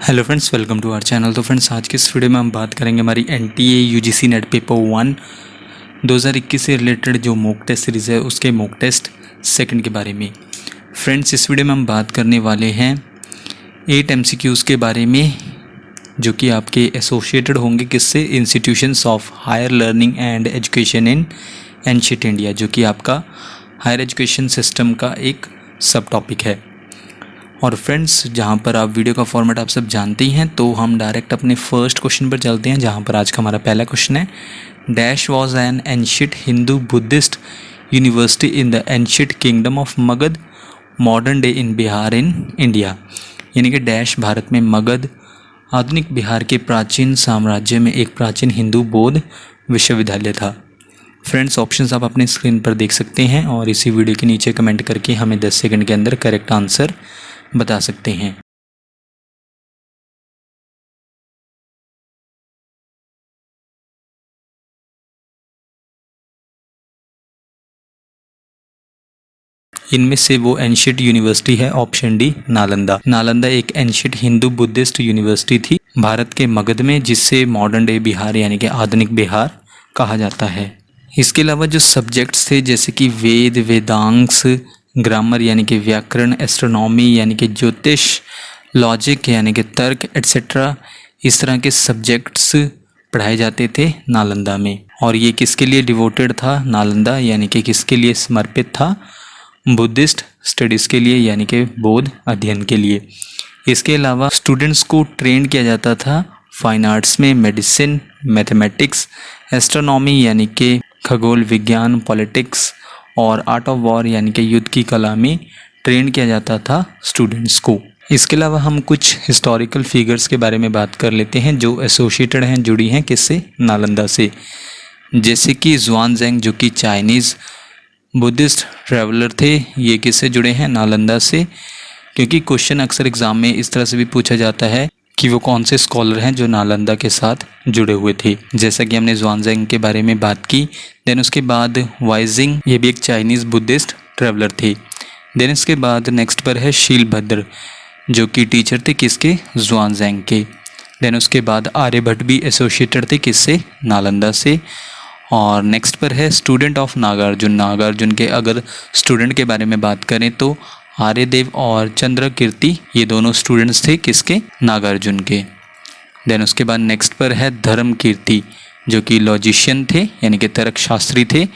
Hello friends, welcome to our channel. तो friends, आज के इस वीडियो में हम बात करेंगे हमारी एनटीए यूजीसी नेट पेपर 1 2021 से रिलेटेड जो मॉक टेस्ट सीरीज़ है उसके मॉक टेस्ट सेकंड के बारे में। फ्रेंड्स, इस वीडियो में हम बात करने वाले हैं 8 एमसीक्यूज़ के बारे में जो कि आपके एसोसिएटेड होंगे किससे, institutions of higher learning and education in ancient India, जो कि आपका हायर एजुकेशन सिस्टम का एक सब टॉपिक है। और फ्रेंड्स, जहाँ पर आप वीडियो का फॉर्मेट आप सब जानते ही हैं, तो हम डायरेक्ट अपने फर्स्ट क्वेश्चन पर चलते हैं, जहाँ पर आज का हमारा पहला क्वेश्चन है। Dash was an ancient Hindu Buddhist university in the ancient kingdom of Magadh modern day in Bihar in India. यानी कि डैश भारत में मगध आधुनिक बिहार के प्राचीन साम्राज्य में एक प्राचीन हिंदू बौद्ध विश्वविद्यालय था। फ्रेंड्स, ऑप्शंस आप अपने स्क्रीन पर देख सकते हैं और इसी वीडियो के नीचे कमेंट करके हमें 10 सेकंड के अंदर करेक्ट आंसर बता सकते हैं। इनमें से वो एंशिएंट यूनिवर्सिटी है ऑप्शन डी, नालंदा। नालंदा एक एंशिएंट हिंदू बुद्धिस्ट यूनिवर्सिटी थी भारत के मगध में, जिससे मॉडर्न डे बिहार यानी कि आधुनिक बिहार कहा जाता है। इसके अलावा जो सब्जेक्ट्स थे जैसे कि वेद, वेदांश, ग्रामर यानी कि व्याकरण, एस्ट्रोनॉमी यानी कि ज्योतिष, लॉजिक यानी कि तर्क एट्सेट्रा, इस तरह के सब्जेक्ट्स पढ़ाए जाते थे नालंदा में। और ये किसके लिए डिवोटेड था नालंदा, यानी कि किसके लिए समर्पित था? बुद्धिस्ट स्टडीज़ के लिए, यानी कि बौद्ध अध्ययन के लिए। इसके अलावा स्टूडेंट्स को ट्रेन किया जाता था फाइन आर्ट्स में, मेडिसिन, मैथमेटिक्स, एस्ट्रोनॉमी यानी कि खगोल विज्ञान, पॉलिटिक्स और आर्ट ऑफ वॉर यानी कि युद्ध की कला में ट्रेन किया जाता था स्टूडेंट्स को। इसके अलावा हम कुछ हिस्टोरिकल फिगर्स के बारे में बात कर लेते हैं जो एसोसिएटेड हैं, जुड़ी हैं किससे? नालंदा से। जैसे कि ज़ुआनज़ैंग जो कि चाइनीज़ बुद्धिस्ट ट्रैवलर थे, ये किससे जुड़े हैं? नालंदा से। क्योंकि क्वेश्चन अक्सर एग्ज़ाम में इस तरह से भी पूछा जाता है कि वो कौन से स्कॉलर हैं जो नालंदा के साथ जुड़े हुए थे। जैसा कि हमने ज़ुआनज़ैंग के बारे में बात की। देन उसके बाद वाइजिंग, ये भी एक चाइनीज़ बुद्धिस्ट ट्रैवलर थे। देन इसके बाद नेक्स्ट पर है शीलभद्र जो कि टीचर थे किसके? ज़ुआनज़ैंग के। देन उसके बाद आर्यभट्ट भी एसोसिएटेड थे किससे? नालंदा से। और नेक्स्ट पर है स्टूडेंट ऑफ नागार्जुन। नागार्जुन के अगर स्टूडेंट के बारे में बात करें तो आर्यदेव और चंद्रकीर्ति, ये दोनों स्टूडेंट्स थे किसके? नागार्जुन के। देन उसके बाद नेक्स्ट पर है धर्मकीर्ति जो कि लॉजिशियन थे यानी कि तर्क शास्त्री थे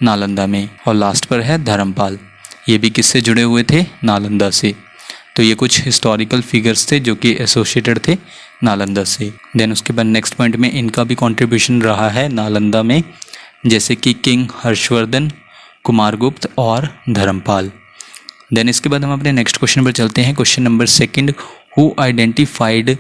नालंदा में। और लास्ट पर है धर्मपाल, ये भी किससे जुड़े हुए थे? नालंदा से। तो ये कुछ हिस्टोरिकल फिगर्स थे जो कि एसोसिएटेड थे नालंदा से। देन उसके बाद नेक्स्ट पॉइंट में इनका भी कंट्रीब्यूशन रहा है नालंदा में, जैसे कि किंग हर्षवर्धन, कुमारगुप्त और धर्मपाल। देन इसके बाद हम अपने नेक्स्ट क्वेश्चन पर चलते हैं। Question number second, who identified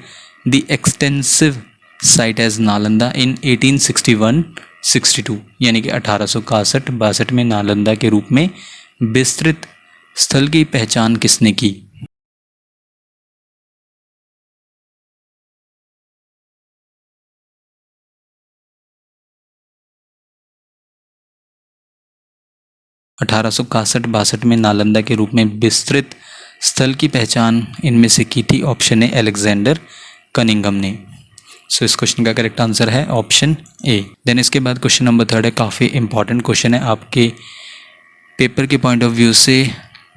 the extensive site as Nalanda in 1861-62, यानी कि 1861-62 में नालंदा के रूप में विस्तृत स्थल की पहचान किसने की? अठारह सौ इकसठ बासठ में नालंदा के रूप में विस्तृत स्थल की पहचान इनमें से की थी ऑप्शन ए, अलेक्जेंडर कनिंघम ने। सो इस क्वेश्चन का करेक्ट आंसर है ऑप्शन ए। देन इसके बाद क्वेश्चन नंबर थर्ड है, काफ़ी इंपॉर्टेंट क्वेश्चन है आपके पेपर के पॉइंट ऑफ व्यू से।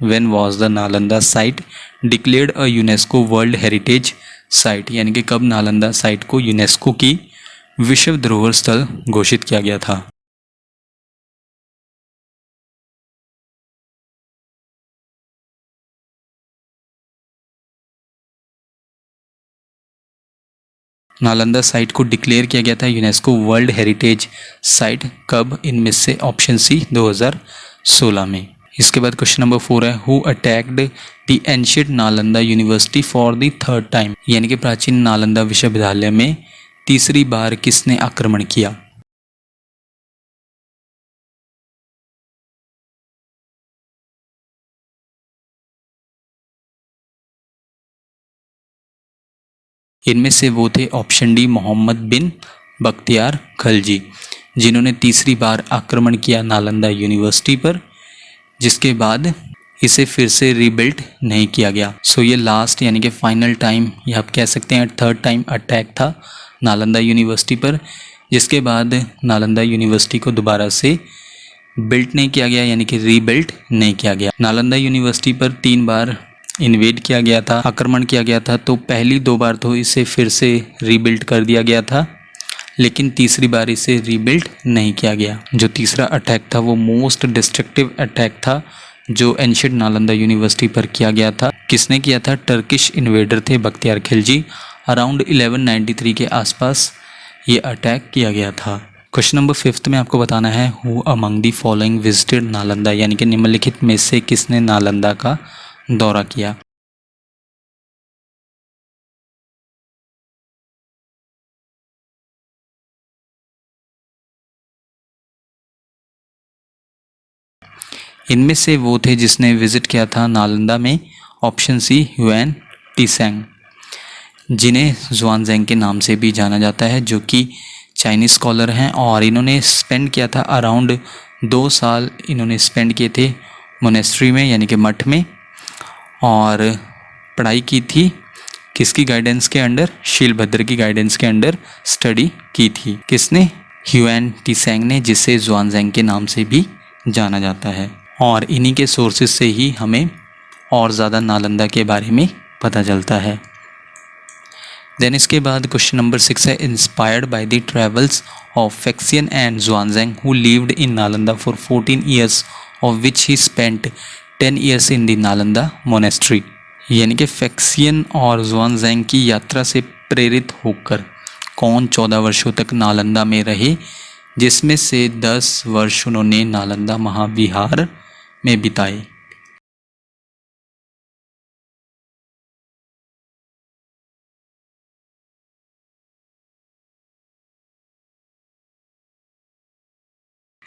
When was the Nalanda site declared a UNESCO world heritage site, यानी कि कब नालंदा साइट को यूनेस्को की विश्व धरोहर स्थल घोषित किया गया था? नालंदा साइट को डिक्लेयर किया गया था यूनेस्को वर्ल्ड हेरिटेज साइट कब? इनमें से ऑप्शन सी, 2016 में। इसके बाद क्वेश्चन नंबर 4 है, who attacked the ancient Nalanda university for the third time, यानी कि प्राचीन नालंदा विश्वविद्यालय में तीसरी बार किसने आक्रमण किया? इनमें से वो थे ऑप्शन डी, मोहम्मद बिन बख्तियार खलजी, जिन्होंने तीसरी बार आक्रमण किया नालंदा यूनिवर्सिटी पर, जिसके बाद इसे फिर से रीबिल्ड नहीं किया गया। सो ये लास्ट यानी कि फाइनल टाइम, या आप कह सकते हैं थर्ड टाइम अटैक था नालंदा यूनिवर्सिटी पर, जिसके बाद नालंदा यूनिवर्सिटी को दोबारा से बिल्ट नहीं किया गया, यानी कि रीबिल्ट नहीं किया गया। नालंदा यूनिवर्सिटी पर 3 बार इन्वेड किया गया था, आक्रमण किया गया था। तो पहली 2 बार तो इसे फिर से रीबिल्ट कर दिया गया था, लेकिन तीसरी बार इसे रीबिल्ट नहीं किया गया। जो तीसरा अटैक था वो मोस्ट डिस्ट्रक्टिव अटैक था जो एंशिएंट नालंदा यूनिवर्सिटी पर किया गया था। किसने किया था? टर्किश इन्वेडर थे बख्तियार खिलजी। अराउंड 1193 के आसपास ये अटैक किया गया था। क्वेश्चन नंबर 5 में आपको बताना है who among the following visited Nalanda, यानी कि निम्नलिखित में से किसने नालंदा का दौरा किया। इनमें से वो थे जिसने विजिट किया था नालंदा में। ऑप्शन सी ह्यूएन टीसेंग, जिन्हें ज़ुआनज़ेंग के नाम से भी जाना जाता है, जो कि चाइनीज़ स्कॉलर हैं। और इन्होंने स्पेंड किया था अराउंड 2 साल इन्होंने स्पेंड किए थे मोनेस्ट्री में, यानी कि मठ में, और पढ़ाई की थी किसकी गाइडेंस के अंडर? शीलभद्र की गाइडेंस के अंडर स्टडी की थी। किसने? ह्यूएन टीसेंग ने, जिसे ज़ुआनज़ेंग के नाम से भी जाना जाता है। और इन्हीं के सोर्सेज से ही हमें और ज़्यादा नालंदा के बारे में पता चलता है। देन इसके बाद क्वेश्चन नंबर 6 है inspired by the travels of Faxian and Xuanzang who lived in Nalanda for 14 years of which he spent 10 years in the Nalanda monastery, यानी कि फैक्सियन और ज़ुआनज़ेंग की यात्रा से प्रेरित होकर कौन 14 वर्षों तक नालंदा में रहे, जिसमें से 10 वर्ष उन्होंने नालंदा महाविहार में बिताए।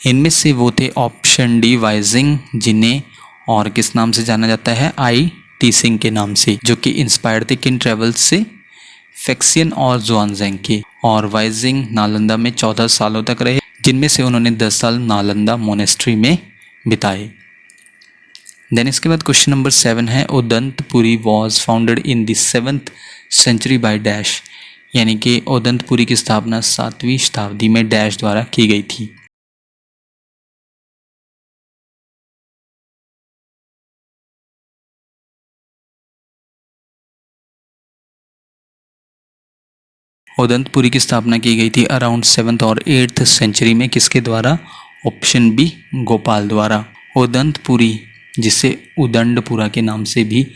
इनमें से वो थे ऑप्शन डी वाइजिंग, जिन्हें और किस नाम से जाना जाता है? आई टीसिंग के नाम से, जो कि इंस्पायर्ड थे किन ट्रेवल्स से? फैक्सियन और ज़ुआनज़ेंग के। और वाइजिंग नालंदा में 14 सालों तक रहे, जिनमें से उन्होंने 10 साल नालंदा मोनेस्ट्री में बिताए। देन इसके बाद क्वेश्चन नंबर 7 है Odantapuri was founded in the 7th century by dash, यानी कि उदंतपुरी की स्थापना 7वीं शताब्दी में डैश द्वारा की गई थी। उदंतपुरी की स्थापना की गई थी अराउंड 7th और 8th सेंचुरी में। किसके द्वारा? ऑप्शन बी गोपाल द्वारा। उदंतपुरी, जिसे उदंडपुरा के नाम से भी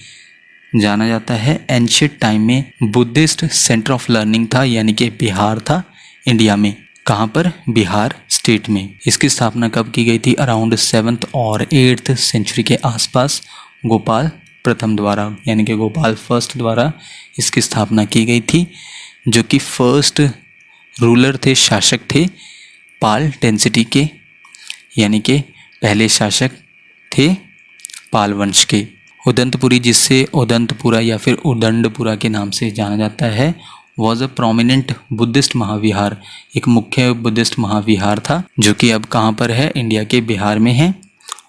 जाना जाता है, एंशिएंट टाइम में बुद्धिस्ट सेंटर ऑफ लर्निंग था, यानी कि बिहार था इंडिया में। कहाँ पर? बिहार स्टेट में। इसकी स्थापना कब की गई थी? अराउंड 7th और 8th सेंचुरी के आसपास गोपाल प्रथम द्वारा, यानी कि गोपाल फर्स्ट द्वारा इसकी स्थापना की गई थी, जो कि फर्स्ट रूलर थे, शासक थे पाल डेंसिटी के, यानी कि पहले शासक थे पाल वंश के। उदंतपुरी, जिससे उदंतपुरा या फिर उदंडपुरा के नाम से जाना जाता है, वॉज अ प्रोमिनेंट बुद्धिस्ट महाविहार, एक मुख्य बुद्धिस्ट महाविहार था, जो कि अब कहाँ पर है? इंडिया के बिहार में है।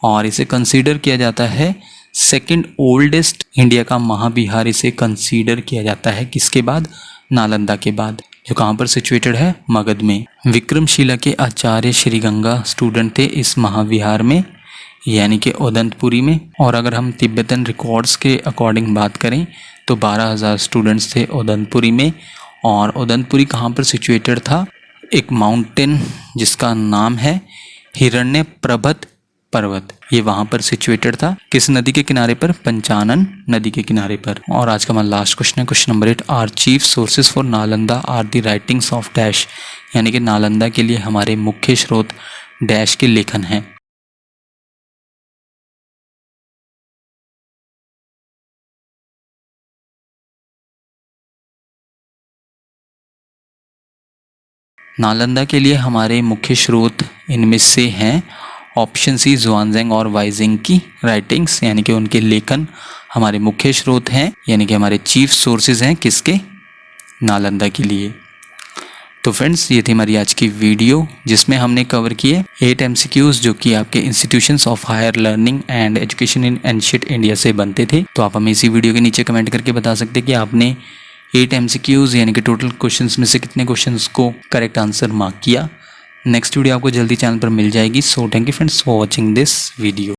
और इसे कंसीडर किया जाता है सेकंड ओल्डेस्ट इंडिया का महाविहार इसे कंसीडर किया जाता है। किसके बाद? नालंदा के बाद, जो कहाँ पर सिचुएटेड है? मगध में। विक्रमशिला के आचार्य श्री गंगा स्टूडेंट थे इस महाविहार में, यानी कि उदंतपुरी में। और अगर हम तिब्बतन रिकॉर्ड्स के अकॉर्डिंग बात करें तो 12,000 स्टूडेंट्स थे उदंतपुरी में। और उदंतपुरी कहाँ पर सिचुएटेड था? एक माउंटेन जिसका नाम है हिरण्यप्रभत पर्वत, ये वहाँ पर सिचुएटेड था। किस नदी के किनारे पर? पंचानन नदी के किनारे पर। और आज का हमारा लास्ट क्वेश्चन है question number 8 are chief sources for Nalanda are the writings of dash, यानी कि नालंदा के लिए हमारे मुख्य स्रोत डैश के लेखन हैं। नालंदा के लिए हमारे मुख्य स्रोत इनमें से हैं ऑप्शन सी ज़ुआनज़ेंग और वाइजिंग की राइटिंग्स, यानी कि उनके लेखन हमारे मुख्य स्रोत हैं, यानी कि हमारे चीफ सोर्सेज हैं किसके? नालंदा के लिए। तो फ्रेंड्स ये थी हमारी आज की वीडियो जिसमें हमने कवर किए 8 MCQs जो कि आपके institutions of higher learning and education in ancient India से बनते थे। तो आप हमें इसी वीडियो के नीचे कमेंट करके बता सकते हैं कि आपने 8 MCQs यानी कि टोटल क्वेश्चंस में से कितने क्वेश्चंस को करेक्ट आंसर मार्क किया। नेक्स्ट वीडियो आपको जल्दी चैनल पर मिल जाएगी। So thank you friends for watching this video.